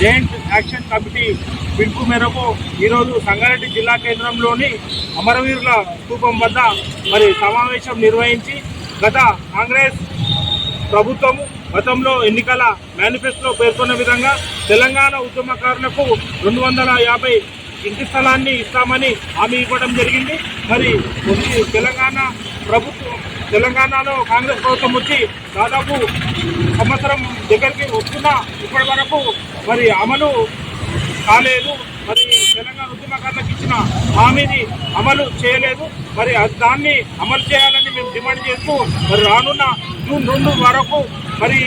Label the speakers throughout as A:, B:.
A: Joint action committee పిలుపు మేరకు ఈరోజు సంగారెడ్డి జిల్లా కేంద్రంలోని అమరవీరుల స్థూపం వద్ద మరి సమావేశం నిర్వహించి గత కాంగ్రెస్ ప్రభుత్వం గతంలో ఎన్నికల మేనిఫెస్టోలో పేర్కొన్న విధంగా తెలంగాణ ఉద్యమకారులకు 250 ఇంటి స్థలాన్ని ఇస్తామని హామీ ఇవ్వడం జరిగింది. మరి తెలంగాణలో కాంగ్రెస్ ప్రభుత్వం వచ్చి దాదాపు సంవత్సరం దగ్గరికి వస్తున్నా ఇప్పటి వరకు మరి అమలు కాలేదు. మరి తెలంగాణ ఉద్యమకారులకు ఇచ్చిన హామీని అమలు చేయలేదు. మరి దాన్ని అమలు చేయాలని మేము డిమాండ్ చేస్తూ మరి రానున్న జూన్ 2 వరకు మరి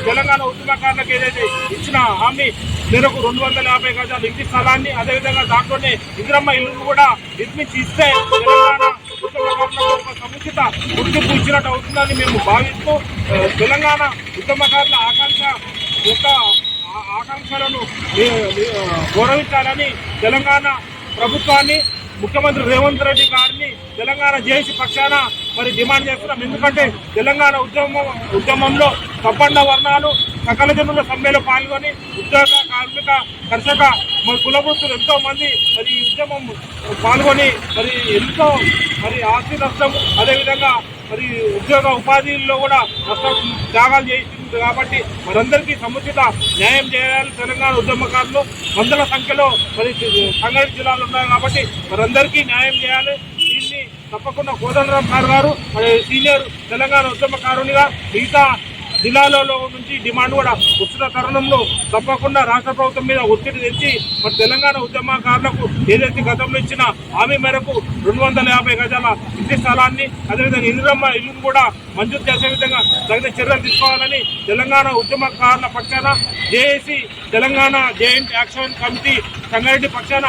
A: తెలంగాణ ఉద్యమకారులకు ఏదైతే ఇచ్చిన హామీ మేరకు 250 గజాలు ఇంటి స్థలాన్ని అదేవిధంగా దాంట్లోనే ఇందిరమ్మ ఇల్లు కూడా నిర్మించి ఇస్తే తెలంగాణ ఉద్యమకారులకు ఒక సముచిత గుర్తింపు ఇచ్చినట్టు అవుతుందని మేము భావిస్తూ తెలంగాణ ఉద్యమకారుల ఆకాంక్షలను గౌరవించాలని తెలంగాణ ప్రభుత్వాన్ని ముఖ్యమంత్రి రేవంత్ రెడ్డి గారిని తెలంగాణ జేఏసీ పక్షాన మరి డిమాండ్ చేస్తున్నాం. ఎందుకంటే తెలంగాణ ఉద్యమంలో తప్పండ వర్ణాలు సకల జనుల సమ్మెలో పాల్గొని ఉద్యోగ కార్మిక కర్షక మరి కులవృత్తులు ఎంతో మంది మరి ఈ ఉద్యమం పాల్గొని మరి ఎంతో మరి ఆస్తి నష్టం అదేవిధంగా మరి ఉద్యోగ ఉపాధిలో కూడా నష్టం త్యాగాలు చేసింది. కాబట్టి మనందరికీ సముచిత న్యాయం చేయాలి. తెలంగాణ ఉద్యమకారులు వందల సంఖ్యలో మరి సంగారెడ్డి జిల్లాలో ఉన్నారు కాబట్టి మనందరికీ న్యాయం చేయాలి. దీన్ని తప్పకుండా కోదండరాం సార్ గారు మరి సీనియర్ తెలంగాణ ఉద్యమకారునిగా మిగతా జిల్లాలలో నుంచి డిమాండ్ కూడా వస్తున్న తరుణంలో తప్పకుండా రాష్ట్ర ప్రభుత్వం మీద ఒత్తిడి తెచ్చి మరి తెలంగాణ ఉద్యమకారులకు ఏదైతే గతంలో ఇచ్చిన హామీ మేరకు 250 గజాల ఇంటి స్థలాన్ని అదేవిధంగా ఇందిరమ్మ ఇల్లును కూడా మంజూరు చేసే విధంగా తగిన చర్యలు తీసుకోవాలని తెలంగాణ ఉద్యమకారుల పక్షాన JAC Telangana joint action committee Sangareddy పక్షాన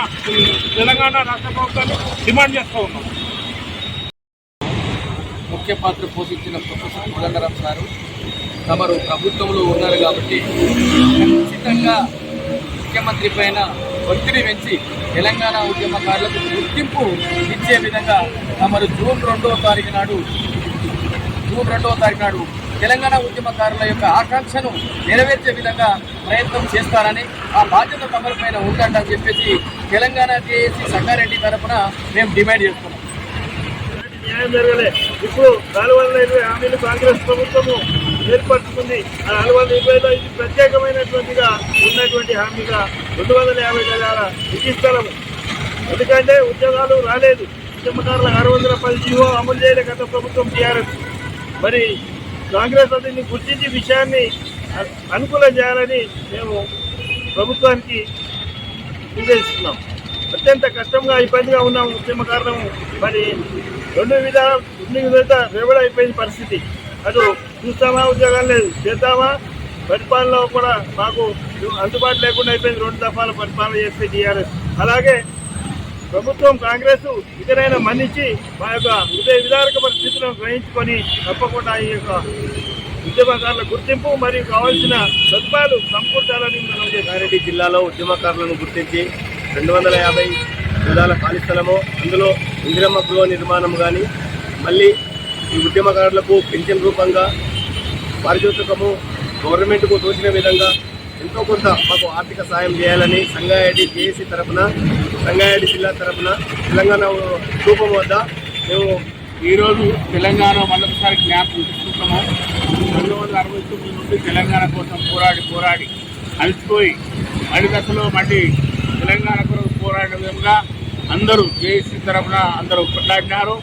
A: తెలంగాణ రాష్ట్ర ప్రభుత్వాన్ని డిమాండ్ చేస్తూ ఉన్నాం.
B: ముఖ్య పాత్ర పోషించిన ప్రొఫెసర్ కోదండరాం సారు తమరు ప్రభుత్వంలో ఉన్నారు కాబట్టి ఖచ్చితంగా ముఖ్యమంత్రి పైన ఒత్తిడి పెంచి తెలంగాణ ఉద్యమకారులకు గుర్తింపు ఇచ్చే విధంగా తమరు జూన్ 2వ తారీఖు నాడు తెలంగాణ ఉద్యమకారుల యొక్క ఆకాంక్షను నెరవేర్చే విధంగా ప్రయత్నం చేస్తారని ఆ బాధ్యత తమరి పైన ఉందంటని చెప్పేసి తెలంగాణ జేఏసీ సంగారెడ్డి తరఫున మేము డిమాండ్ చేస్తున్నాం.
A: న్యాయం జరగలే. ఇప్పుడు 420 హామీలు కాంగ్రెస్ ప్రభుత్వము ఏర్పరచుకుంది. ఆ 420లో ఇది ప్రత్యేకమైనటువంటిగా ఉన్నటువంటి హామీగా 250 గజాల ఇంటి స్థలము. ఎందుకంటే ఉద్యోగాలు రాలేదు. ఉద్యమకారుల 610 జీవో అమలు చేయలే గత ప్రభుత్వం టీఆర్ఎస్. మరి కాంగ్రెస్ దీన్ని గుర్తించి విషయాన్ని అనుకూలం చేయాలని మేము ప్రభుత్వానికి నిర్దేశిస్తున్నాం. అత్యంత కష్టంగా ఇబ్బందిగా ఉన్నాము ఉద్యమకారులము. మరి రెండు విధాలుగా వెంబడైపోయింది పరిస్థితి. అటు చూస్తామా ఉద్యోగాలు లేదు, చేద్దామా పరిపాలనలో కూడా మాకు అందుబాటు లేకుండా అయిపోయింది. 2 దఫాల పరిపాలన చేస్తే టీఆర్ఎస్. అలాగే ప్రభుత్వం కాంగ్రెస్ ఇకనైనా మన్నించి మా యొక్క హృదయ విధారక పరిస్థితులను గ్రహించుకొని తప్పకుండా ఈ యొక్క ఉద్యమకారుల గుర్తింపు మరియు కావాల్సిన సదుపాయాలు సమకూర్చాలని మనం
C: సంగారెడ్డి జిల్లాలో ఉద్యమకారులను గుర్తించి 250 గజాల ఖాళీ స్థలము, అందులో ఇందిరమ్మ గృహ నిర్మాణం కానీ మళ్ళీ ఈ ఉద్యమకారులకు పెన్షన్ రూపంగా పారితోషికము గవర్నమెంట్కు తోచిన విధంగా ఎంతో కొంత మాకు ఆర్థిక సాయం చేయాలని సంగారెడ్డి జేఏసీ తరఫున సంగారెడ్డి జిల్లా తరఫున తెలంగాణ రూపం వద్ద మేము
A: ఈరోజు తెలంగాణ మళ్ళొకసారి జ్ఞాపకం తీసుకుంటాము. 1969 నుండి తెలంగాణ కోసం పోరాడి అలసిపోయి మడిదశలో మళ్ళీ తెలంగాణ కొరకు పోరాడే విధంగా అందరూ జేఏసీ తరఫున అందరూ కొట్లాడినారు.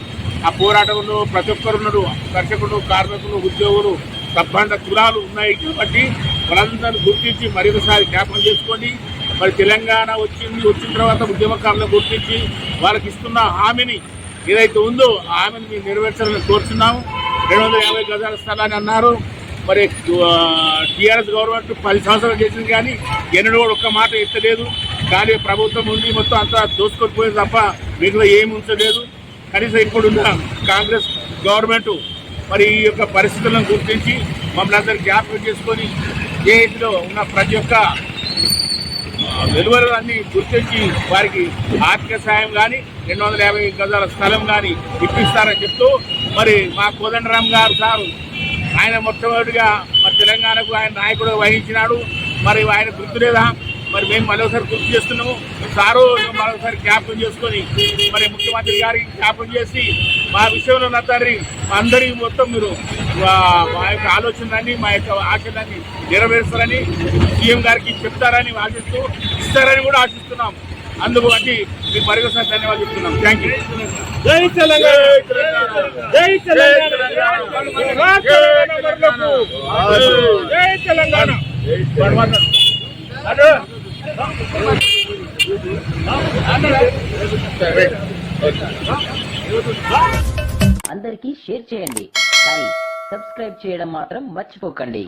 A: ఆ పోరాటంలో ప్రతి ఒక్కరున్నారు. కర్షకులు, కార్మికులు, ఉద్యోగులు, సబ్బండ కులాలు ఉన్నాయి కాబట్టి వాళ్ళందరూ గుర్తించి మరొకసారి జ్ఞాపకం చేసుకొని మరి తెలంగాణ వచ్చిన తర్వాత ఉద్యమకారులను గుర్తించి వాళ్ళకి ఇస్తున్న హామీని ఏదైతే ఉందో ఆ హామీని మేము నెరవేర్చాలని కోరుతున్నాము. 250 గజాల స్థలాన్ని అన్నారు. మరి టీఆర్ఎస్ గవర్నమెంట్ 10 సంవత్సరాలు చేసింది కానీ ఎన్నడూ ఒక్క మాట ఎత్తలేదు. కానీ ప్రభుత్వం ఉండి మొత్తం అంతా దోసుకొని పోయింది తప్ప మిగిలిన ఏమి ఉంచలేదు. కనీసం ఇప్పుడున్న కాంగ్రెస్ గవర్నమెంట్ మరి ఈ యొక్క పరిస్థితులను గుర్తించి మమ్మల్ని అందరూ జ్ఞాపకం చేసుకొని జేఏసీలో ఉన్న ప్రతి ఒక్క వెలువలన్నీ గుర్తించి వారికి ఆర్థిక సాయం కానీ 250 గజాల స్థలం కానీ ఇప్పిస్తారని చెప్తూ మరి మా కోదండరాం గారు సారు ఆయన మొట్టమొదటిగా మరి తెలంగాణకు ఆయన నాయకుడు వహించినాడు. మరి ఆయన గుర్తులేదా మరి మేము మరొకసారి గుర్తు చేస్తున్నాము. సారు మరొకసారి జ్ఞాపకం చేసుకొని మరి ముఖ్యమంత్రి గారికి జ్ఞాపకం చేసి మా విషయంలో నా తండ్రి అందరికీ మొత్తం మీరు మా యొక్క ఆలోచనని మా యొక్క ఆశలన్నీ నెరవేరుస్తారని సీఎం గారికి చెప్తారని ఆశిస్తూ ఇస్తారని కూడా ఆశిస్తున్నాం. అందుకు బట్టి మీకు మరొకసారి ధన్యవాదాలు చెప్తున్నాం. Thank you. జై తెలంగాణ, జై తెలంగాణ, జై తెలంగాణ.
D: అందరికీ షేర్ చేయండి, కానీ సబ్స్క్రైబ్ చేయడం మాత్రం మర్చిపోకండి.